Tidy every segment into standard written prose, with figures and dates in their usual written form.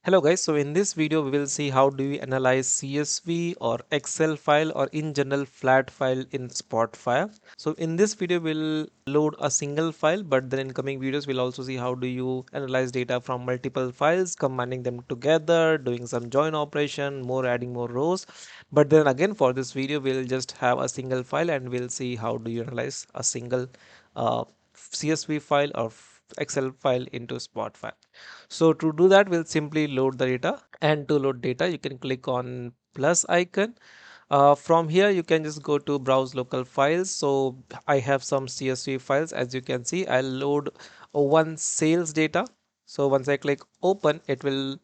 Hello guys, so in this video we will see how do we analyze CSV or Excel file or in general flat file in Spotfire. So in this video we'll load a single file, but then in coming videos we'll also see how do you analyze data from multiple files, combining them together, doing some join operation, adding more rows. But then again for this video we'll just have a single file and we'll see how do you analyze a single CSV file or Excel file into Spotfire. So to do that, we'll simply load the data, and to load data, you can click on plus icon. From here, you can just go to browse local files. So I have some CSV files. As you can see, I'll load one sales data. So once I click open, it will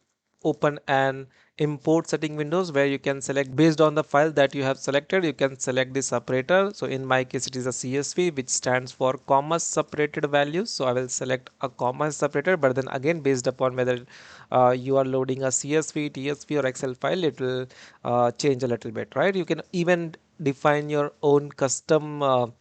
open an import setting windows where you can select based on the file that you have selected. You can select the separator. So in my case it is a CSV, which stands for comma separated values. So I will select a comma separator, but then again based upon whether you are loading a CSV, TSV or Excel file, it will change a little bit, right? You can even define your own custom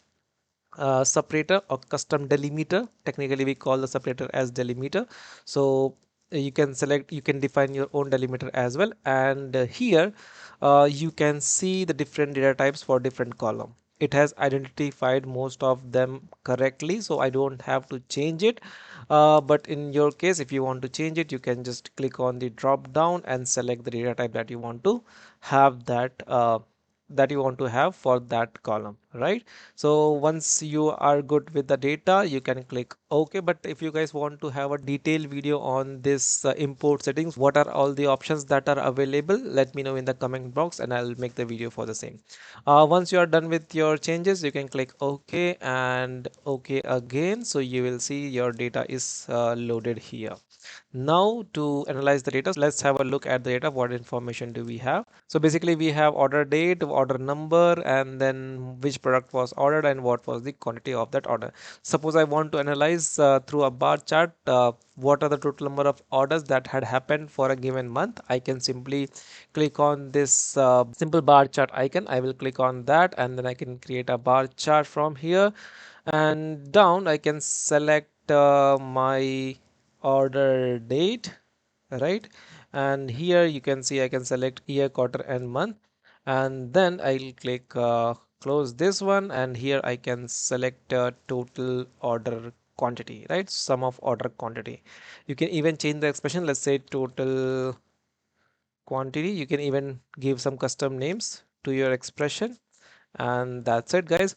separator or custom delimiter. Technically we call the separator as delimiter. So you can select, you can define your own delimiter as well, and here you can see the different data types for different column. It has identified most of them correctly, so I don't have to change it, but in your case if you want to change it, you can just click on the drop down and select the data type that you want to have, that you want to have for that column, right? So once you are good with the data, you can click OK. But if you guys want to have a detailed video on this import settings, what are all the options that are available, let me know in the comment box and I'll make the video for the same. Once you are done with your changes, you can click OK and OK again. So you will see your data is loaded here. Now to analyze the data, let's have a look at the data. What information do we have? So basically we have order date, order number, and then which product was ordered and what was the quantity of that order. Suppose I want to analyze through a bar chart what are the total number of orders that had happened for a given month. I can simply click on this simple bar chart icon. I will click on that and then I can create a bar chart from here, and down I can select my order date, right? And here you can see I can select year, quarter and month, and then I'll click close this one, and here I can select total order quantity, right? Sum of order quantity. You can even change the expression, let's say total quantity. You can even give some custom names to your expression, and that's it guys.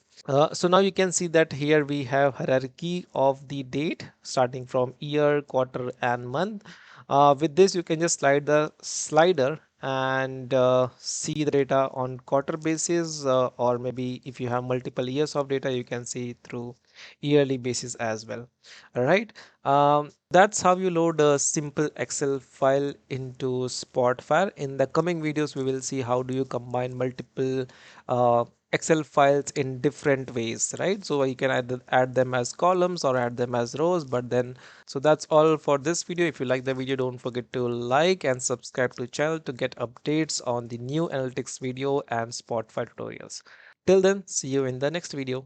So now you can see that here we have hierarchy of the date starting from year, quarter and month. With this you can just slide the slider and see the data on quarter basis, or maybe if you have multiple years of data you can see through yearly basis as well. All right, that's how you load a simple Excel file into Spotfire. In the coming videos we will see how do you combine multiple Excel files in different ways, right? So you can either add them as columns or add them as rows. But then, so that's all for this video. If you like the video, don't forget to like and subscribe to the channel to get updates on the new analytics video and Spotfire tutorials. Till then, see you in the next video.